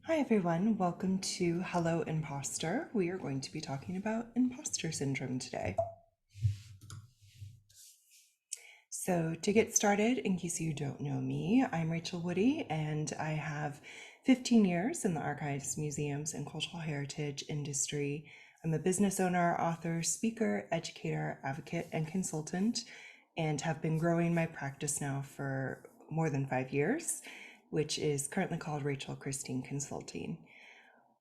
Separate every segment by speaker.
Speaker 1: Hi everyone, welcome to Hello Imposter. We are going to be talking about imposter syndrome today. So to get started, in case you don't know me, I'm Rachel Woody and I have 15 years in the archives, museums, and cultural heritage industry. I'm a business owner, author, speaker, educator, advocate, and consultant, and have been growing my practice now for more than 5 years, which is currently called Rachel Christine Consulting.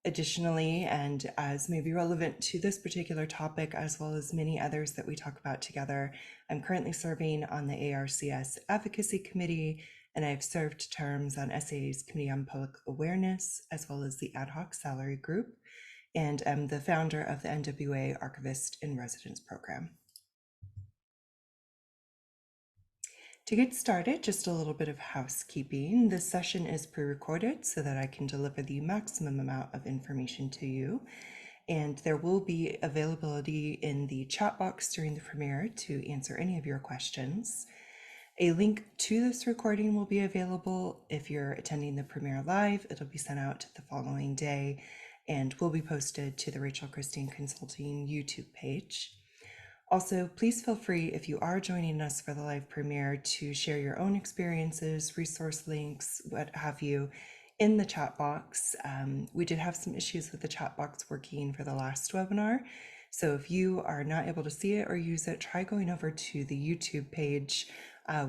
Speaker 1: Additionally, and as may be relevant to this particular topic, as well as many others that we talk about together, I'm currently serving on the ARCS Advocacy Committee, and I've served terms on SAA's Committee on Public Awareness, as well as the Ad Hoc Salary Group, and am the founder of the NWA Archivist in Residence Program. To get started, just a little bit of housekeeping. This session is pre-recorded so that I can deliver the maximum amount of information to you. And there will be availability in the chat box during the premiere to answer any of your questions. A link to this recording will be available if you're attending the premiere live. It'll be sent out the following day and will be posted to the Rachel Christine Consulting YouTube page. Also, please feel free, if you are joining us for the live premiere, to share your own experiences, resource links, what have you, in the chat box. We did have some issues with the chat box working for the last webinar. So if you are not able to see it or use it, try going over to the YouTube page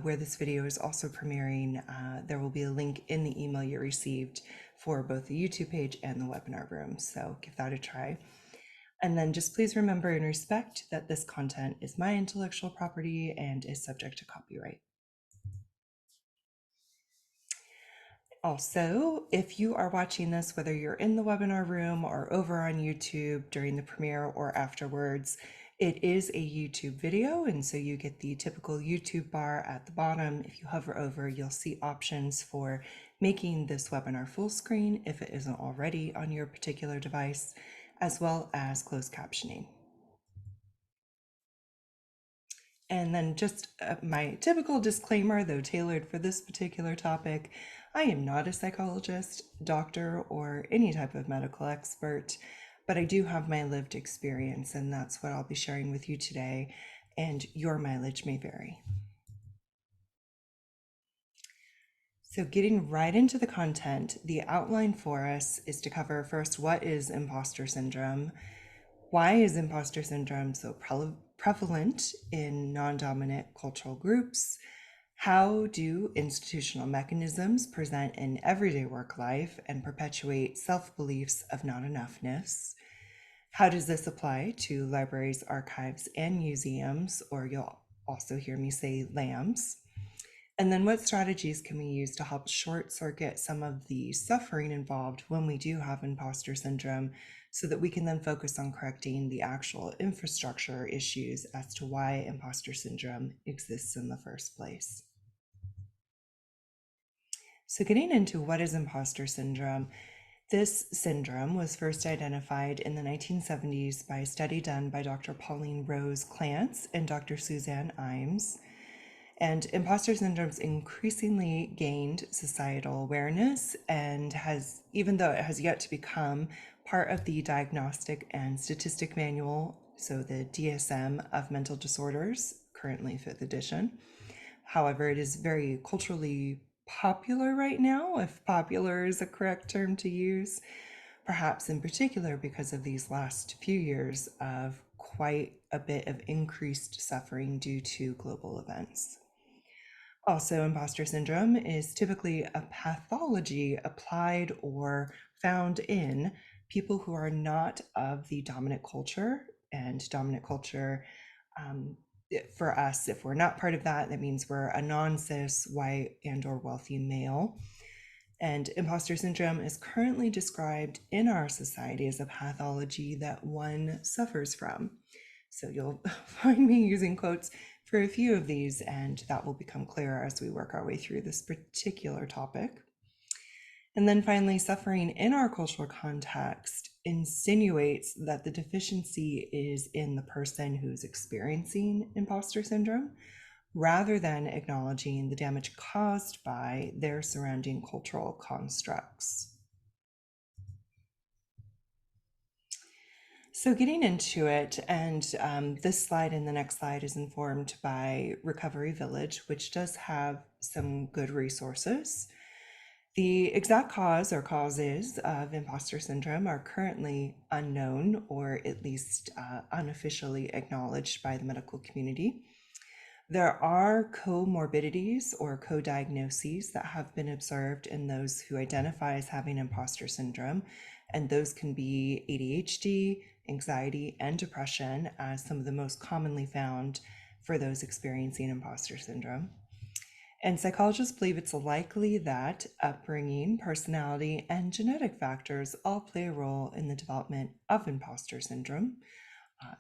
Speaker 1: where this video is also premiering. There will be a link in the email you received for both the YouTube page and the webinar room. So give that a try. And then just please remember and respect that this content is my intellectual property and is subject to copyright. Also, if you are watching this, whether you're in the webinar room or over on YouTube during the premiere or afterwards, it is a YouTube video, and so you get the typical YouTube bar at the bottom. If you hover over, you'll see options for making this webinar full screen if it isn't already on your particular device, as well as closed captioning. And then just my typical disclaimer, though tailored for this particular topic, I am not a psychologist, doctor, or any type of medical expert, but I do have my lived experience, and that's what I'll be sharing with you today, and your mileage may vary. So getting right into the content, the outline for us is to cover first, what is imposter syndrome? Why is imposter syndrome so prevalent in non-dominant cultural groups? How do institutional mechanisms present in everyday work life and perpetuate self-beliefs of not enoughness? How does this apply to libraries, archives, and museums, or you'll also hear me say LAMs? And then what strategies can we use to help short circuit some of the suffering involved when we do have imposter syndrome so that we can then focus on correcting the actual infrastructure issues as to why imposter syndrome exists in the first place? So getting into what is imposter syndrome, this syndrome was first identified in the 1970s by a study done by Dr. Pauline Rose Clance and Dr. Suzanne Imes. And imposter syndrome's increasingly gained societal awareness and has, even though it has yet to become part of the Diagnostic and Statistic Manual, so the DSM of mental disorders, currently 5th edition. However, it is very culturally popular right now, if popular is a correct term to use, perhaps in particular because of these last few years of quite a bit of increased suffering due to global events. Also, imposter syndrome is typically a pathology applied or found in people who are not of the dominant culture. And dominant culture, for us, if we're not part of that, that means we're a non-cis, white, and or wealthy male. And imposter syndrome is currently described in our society as a pathology that one suffers from. So you'll find me using quotes for a few of these, and that will become clearer as we work our way through this particular topic. And then finally, suffering in our cultural context insinuates that the deficiency is in the person who's experiencing imposter syndrome, rather than acknowledging the damage caused by their surrounding cultural constructs. So, getting into it, and this slide and the next slide is informed by Recovery Village, which does have some good resources. The exact cause or causes of imposter syndrome are currently unknown, or at least unofficially acknowledged by the medical community. There are comorbidities or co-diagnoses that have been observed in those who identify as having imposter syndrome, and those can be ADHD, anxiety, and depression as some of the most commonly found for those experiencing imposter syndrome. And psychologists believe it's likely that upbringing, personality, and genetic factors all play a role in the development of imposter syndrome.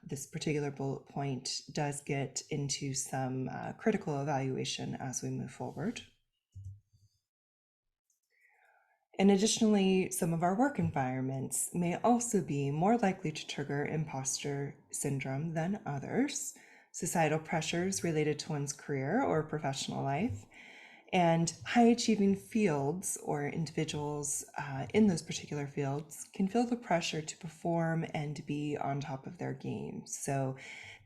Speaker 1: This particular bullet point does get into some critical evaluation as we move forward. And additionally, some of our work environments may also be more likely to trigger imposter syndrome than others. Societal pressures related to one's career or professional life, and high achieving fields or individuals in those particular fields can feel the pressure to perform and be on top of their game. So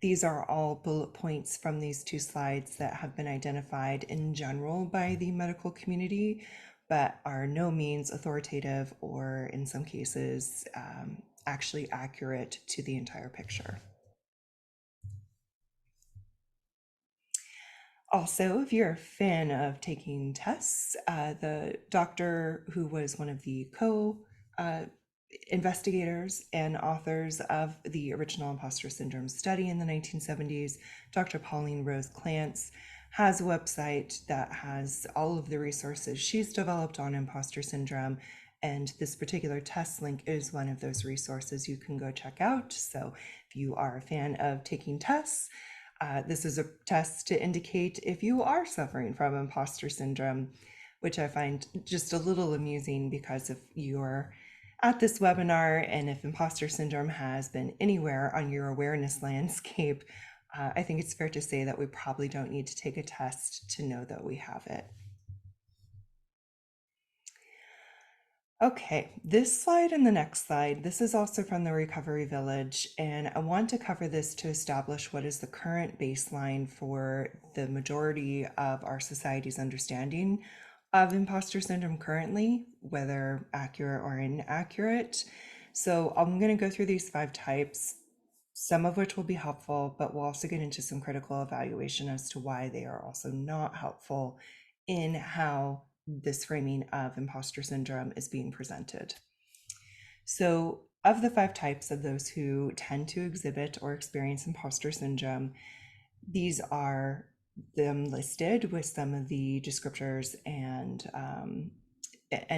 Speaker 1: these are all bullet points from these two slides that have been identified in general by the medical community, but are no means authoritative or in some cases actually accurate to the entire picture. Also, if you're a fan of taking tests, the doctor who was one of the investigators and authors of the original imposter syndrome study in the 1970s, Dr. Pauline Rose Clance, has a website that has all of the resources she's developed on imposter syndrome. And this particular test link is one of those resources you can go check out. So if you are a fan of taking tests, this is a test to indicate if you are suffering from imposter syndrome, which I find just a little amusing because if you're at this webinar and if imposter syndrome has been anywhere on your awareness landscape, I think it's fair to say that we probably don't need to take a test to know that we have it. Okay, this slide and the next slide, this is also from the Recovery Village, and I want to cover this to establish what is the current baseline for the majority of our society's understanding of imposter syndrome currently, whether accurate or inaccurate. So I'm going to go through these 5 types, some of which will be helpful, but we'll also get into some critical evaluation as to why they are also not helpful in how this framing of imposter syndrome is being presented. So, of the 5 types of those who tend to exhibit or experience imposter syndrome, these are them listed with some of the descriptors and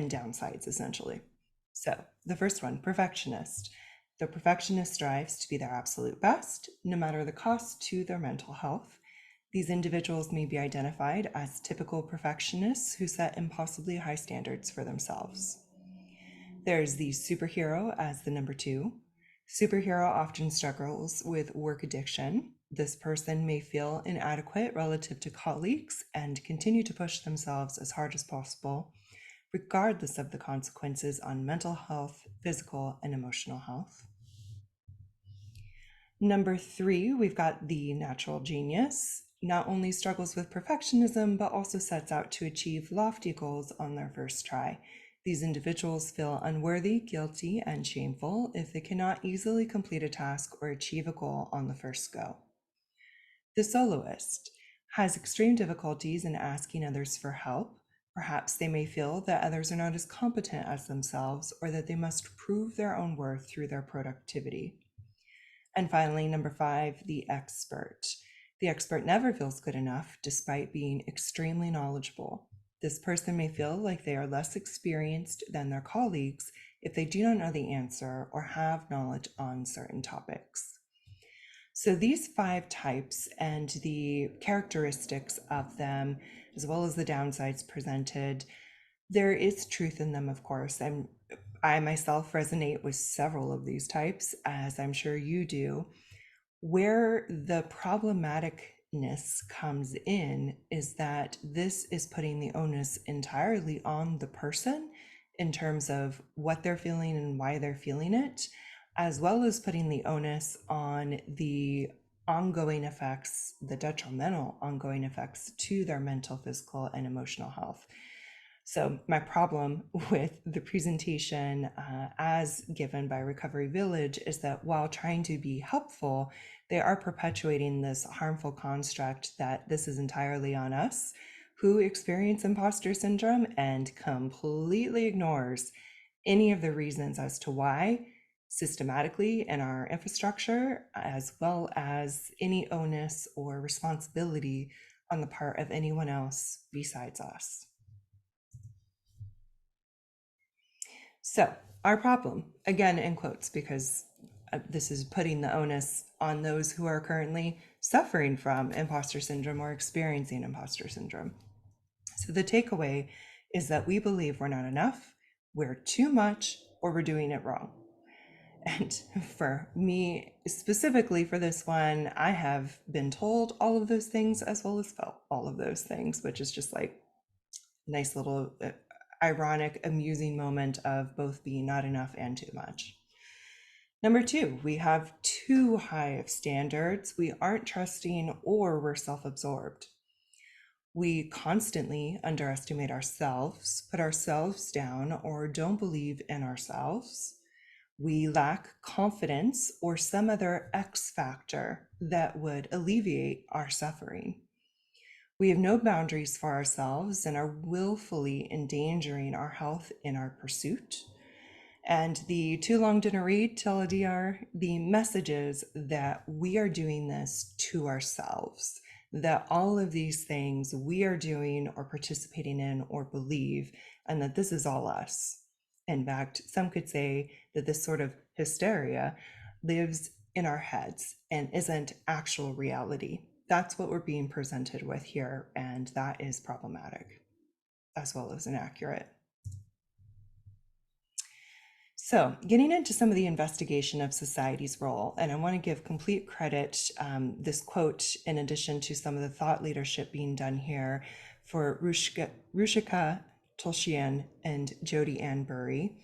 Speaker 1: downsides essentially. So, the first one, perfectionist. The perfectionist strives to be their absolute best, no matter the cost to their mental health. These individuals may be identified as typical perfectionists who set impossibly high standards for themselves. There's the superhero as the number 2. Superhero often struggles with work addiction. This person may feel inadequate relative to colleagues and continue to push themselves as hard as possible, regardless of the consequences on mental health, physical, and emotional health. Number 3, we've got the natural genius. Not only struggles with perfectionism, but also sets out to achieve lofty goals on their first try. These individuals feel unworthy, guilty, and shameful if they cannot easily complete a task or achieve a goal on the first go. The soloist has extreme difficulties in asking others for help. Perhaps they may feel that others are not as competent as themselves, or that they must prove their own worth through their productivity. And finally, number 5, the expert. The expert never feels good enough despite being extremely knowledgeable. This person may feel like they are less experienced than their colleagues if they do not know the answer or have knowledge on certain topics. So these 5 types and the characteristics of them, as well as the downsides presented, there is truth in them, of course. I myself resonate with several of these types, as I'm sure you do. Where the problematicness comes in is that this is putting the onus entirely on the person in terms of what they're feeling and why they're feeling it, as well as putting the onus on the ongoing effects, the detrimental ongoing effects to their mental, physical, and emotional health. So my problem with the presentation as given by Recovery Village is that while trying to be helpful, they are perpetuating this harmful construct that this is entirely on us who experience imposter syndrome, and completely ignores any of the reasons as to why systematically in our infrastructure, as well as any onus or responsibility on the part of anyone else besides us. So, our problem, again in quotes, because this is putting the onus on those who are currently suffering from imposter syndrome or experiencing imposter syndrome. So, the takeaway is that we believe we're not enough, we're too much, or we're doing it wrong. And for me, specifically for this one, I have been told all of those things as well as felt all of those things, which is just like nice little ironic, amusing moment of both being not enough and too much. Number two, we have too high of standards. We aren't trusting or we're self-absorbed. We constantly underestimate ourselves, put ourselves down, or don't believe in ourselves. We lack confidence or some other X factor that would alleviate our suffering. We have no boundaries for ourselves and are willfully endangering our health in our pursuit. And the too long didn't read TLDR, the message is that we are doing this to ourselves, that all of these things we are doing or participating in or believe, and that this is all us. In fact, some could say that this sort of hysteria lives in our heads and isn't actual reality. That's what we're being presented with here, and that is problematic as well as inaccurate. So, getting into some of the investigation of society's role, and I want to give complete credit, this quote, in addition to some of the thought leadership being done here, for Rushika Tolshian and Jodi Ann Burry,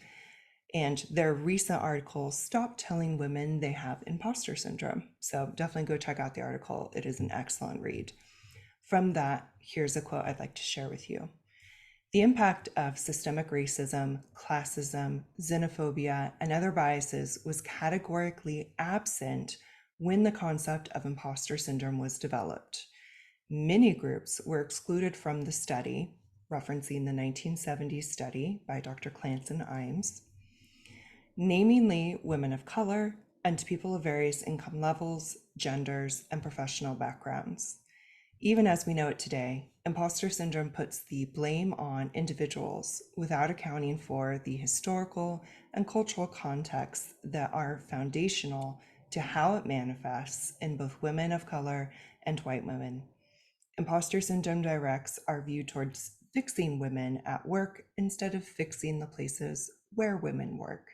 Speaker 1: and their recent article, Stop Telling Women They Have Imposter Syndrome. So definitely go check out the article. It is an excellent read. From that, here's a quote I'd like to share with you. The impact of systemic racism, classism, xenophobia, and other biases was categorically absent when the concept of imposter syndrome was developed. Many groups were excluded from the study, referencing the 1970s study by Dr. Clancy Imes, namely women of color and people of various income levels, genders, and professional backgrounds. Even as we know it today, imposter syndrome puts the blame on individuals without accounting for the historical and cultural contexts that are foundational to how it manifests in both women of color and white women. Imposter syndrome directs our view towards fixing women at work instead of fixing the places where women work.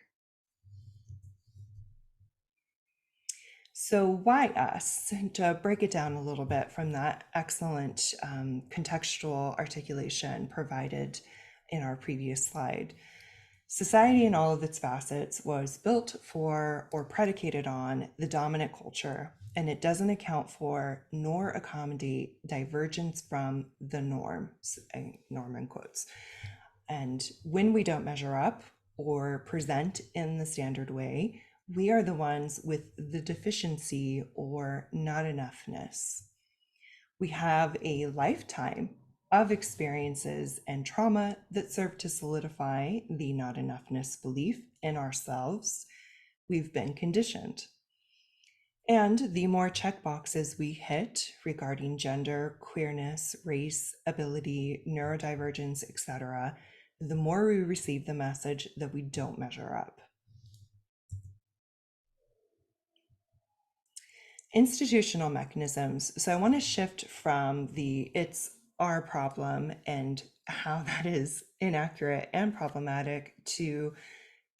Speaker 1: So why us? To break it down a little bit from that excellent contextual articulation provided in our previous slide. Society in all of its facets was built for or predicated on the dominant culture, and it doesn't account for nor accommodate divergence from the norm, norm in quotes. And when we don't measure up or present in the standard way, we are the ones with the deficiency or not enoughness. We have a lifetime of experiences and trauma that serve to solidify the not enoughness belief in ourselves. We've been conditioned. And the more check boxes we hit regarding gender, queerness, race, ability, neurodivergence, etc., the more we receive the message that we don't measure up. Institutional mechanisms. So I want to shift from the it's our problem and how that is inaccurate and problematic to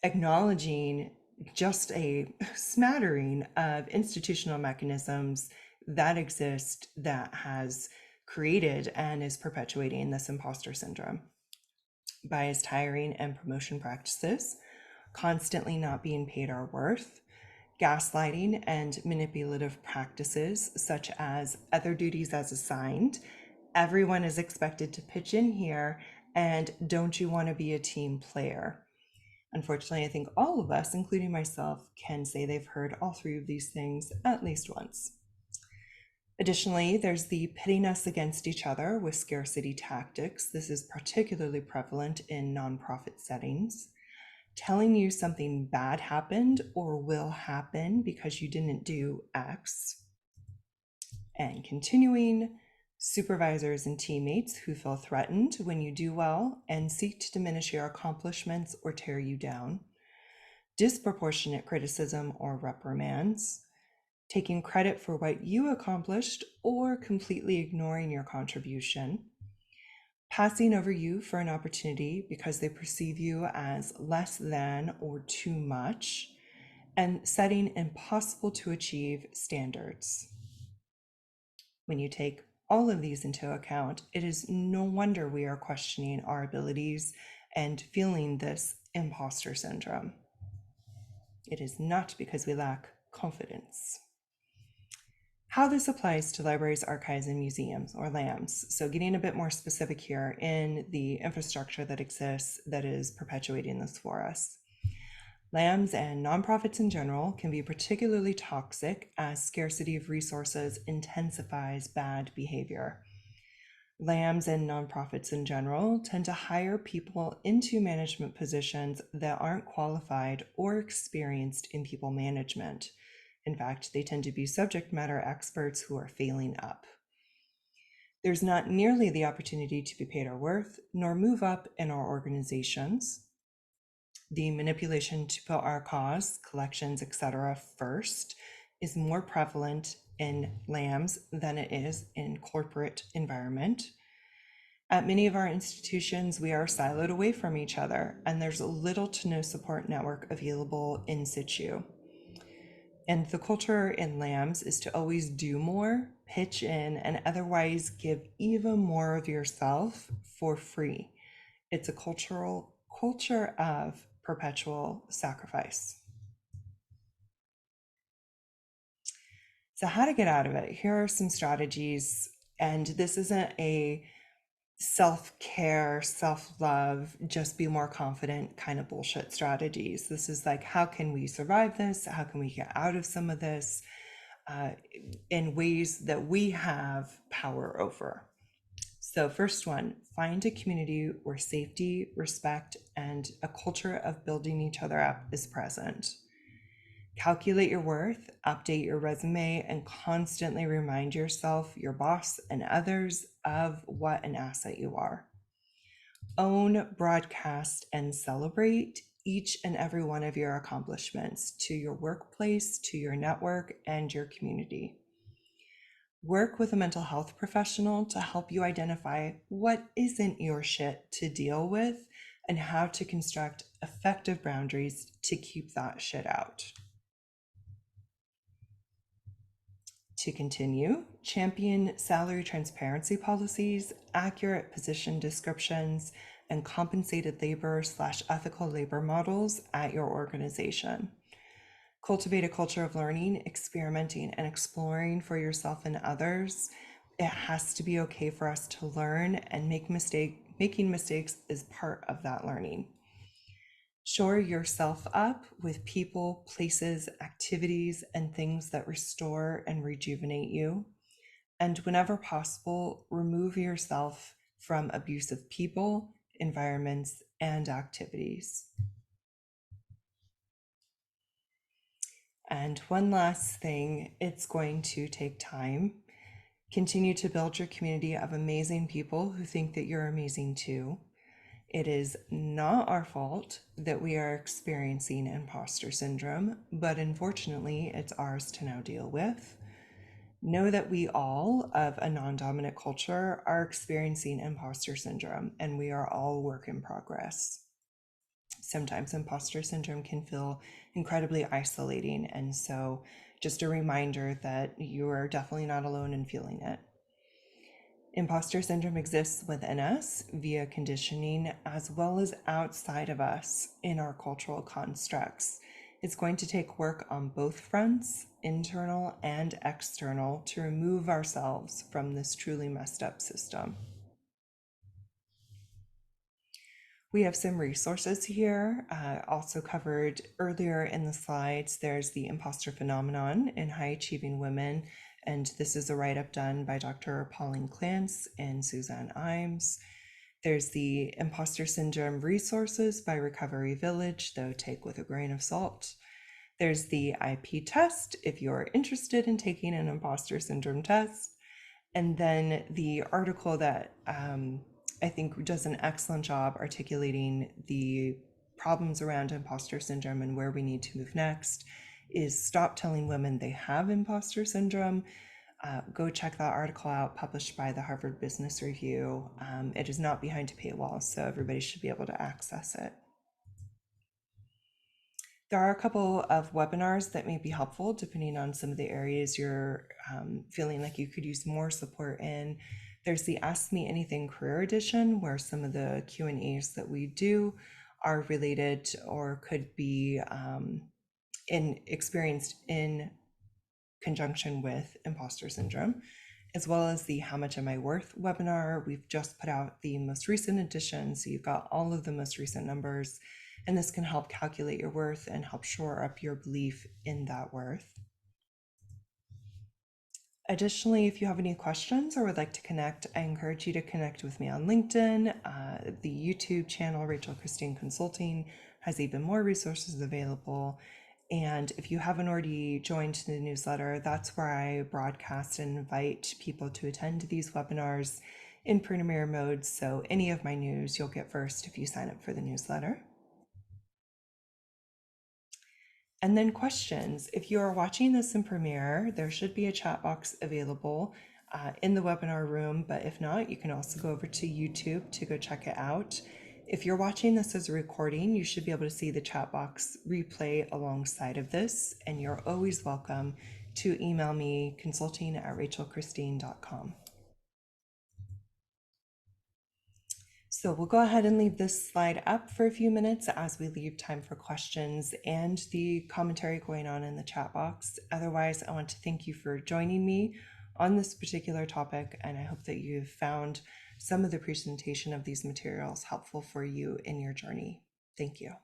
Speaker 1: acknowledging just a smattering of institutional mechanisms that exist that has created and is perpetuating this imposter syndrome. Biased hiring and promotion practices, constantly not being paid our worth, gaslighting and manipulative practices, such as other duties as assigned. Everyone is expected to pitch in here, and don't you want to be a team player? Unfortunately, I think all of us, including myself, can say they've heard all three of these things at least once. Additionally, there's the pitting us against each other with scarcity tactics. This is particularly prevalent in nonprofit settings. Telling you something bad happened or will happen because you didn't do X. And continuing, supervisors and teammates who feel threatened when you do well and seek to diminish your accomplishments or tear you down. Disproportionate criticism or reprimands. Taking credit for what you accomplished or completely ignoring your contribution. Passing over you for an opportunity because they perceive you as less than or too much, and setting impossible to achieve standards. When you take all of these into account, it is no wonder we are questioning our abilities and feeling this imposter syndrome. It is not because we lack confidence. How this applies to libraries, archives, and museums, or LAMs. So getting a bit more specific here in the infrastructure that exists that is perpetuating this for us. LAMs and nonprofits in general can be particularly toxic as scarcity of resources intensifies bad behavior. LAMs and nonprofits in general tend to hire people into management positions that aren't qualified or experienced in people management. In fact, they tend to be subject matter experts who are failing up. There's not nearly the opportunity to be paid our worth, nor move up in our organizations. The manipulation to put our cause, collections, etc. first is more prevalent in LAMs than it is in corporate environment. At many of our institutions, we are siloed away from each other, and there's little to no support network available in situ. And the culture in LAMs is to always do more, pitch in, and otherwise give even more of yourself for free. It's a culture of perpetual sacrifice. So how to get out of it? Here are some strategies, and this isn't a self-care, self-love, just be more confident kind of bullshit strategies. This is like, how can we survive this? How can we get out of some of this in ways that we have power over? So first one, find a community where safety, respect, and a culture of building each other up is present. Calculate your worth, update your resume, and constantly remind yourself, your boss, and others of what an asset you are. Own, broadcast, and celebrate each and every one of your accomplishments to your workplace, to your network, and your community. Work with a mental health professional to help you identify what isn't your shit to deal with and how to construct effective boundaries to keep that shit out. To continue, champion salary transparency policies, accurate position descriptions, and compensated labor/ethical labor models at your organization. Cultivate a culture of learning, experimenting, and exploring for yourself and others. It has to be okay for us to learn, and making mistakes is part of that learning. Shore yourself up with people, places, activities, and things that restore and rejuvenate you. And whenever possible, remove yourself from abusive people, environments, and activities. And one last thing, it's going to take time. Continue to build your community of amazing people who think that you're amazing too. It is not our fault that we are experiencing imposter syndrome, but unfortunately, it's ours to now deal with. Know that we all, of a non-dominant culture, are experiencing imposter syndrome, and we are all work in progress. Sometimes imposter syndrome can feel incredibly isolating, and so just a reminder that you are definitely not alone in feeling it. Imposter syndrome exists within us via conditioning as well as outside of us in our cultural constructs. It's going to take work on both fronts, internal and external, to remove ourselves from this truly messed up system. We have some resources here, also covered earlier in the slides. There's the imposter phenomenon in high achieving women, and this is a write-up done by Dr. Pauline Clance and Suzanne Imes. There's the imposter syndrome resources by Recovery Village, though take with a grain of salt. There's the IP test if you're interested in taking an imposter syndrome test. And then the article that I think does an excellent job articulating the problems around imposter syndrome and where we need to move next is Stop Telling Women They Have Imposter Syndrome. Go check that article out, published by the Harvard Business Review. It is not behind a paywall, so everybody should be able to access it. There are a couple of webinars that may be helpful depending on some of the areas you're feeling like you could use more support in. There's the Ask Me Anything Career Edition, where some of the Q&As that we do are related or could be experienced in conjunction with imposter syndrome, as well as the How Much Am I Worth webinar. We've just put out the most recent edition, so you've got all of the most recent numbers, and this can help calculate your worth and help shore up your belief in that worth. Additionally, if you have any questions or would like to connect, I encourage you to connect with me on LinkedIn. The YouTube channel, Rachel Christine Consulting, has even more resources available. And if you haven't already joined the newsletter, that's where I broadcast and invite people to attend these webinars in premiere mode. So any of my news you'll get first if you sign up for the newsletter. And then questions. If you are watching this in Premiere, there should be a chat box available in the webinar room, but if not, you can also go over to YouTube to go check it out. If you're watching this as a recording, you should be able to see the chat box replay alongside of this, and you're always welcome to email me consulting@rachelchristine.com. So we'll go ahead and leave this slide up for a few minutes as we leave time for questions and the commentary going on in the chat box. Otherwise, I want to thank you for joining me on this particular topic, and I hope that you've found some of the presentation of these materials helpful for you in your journey. Thank you.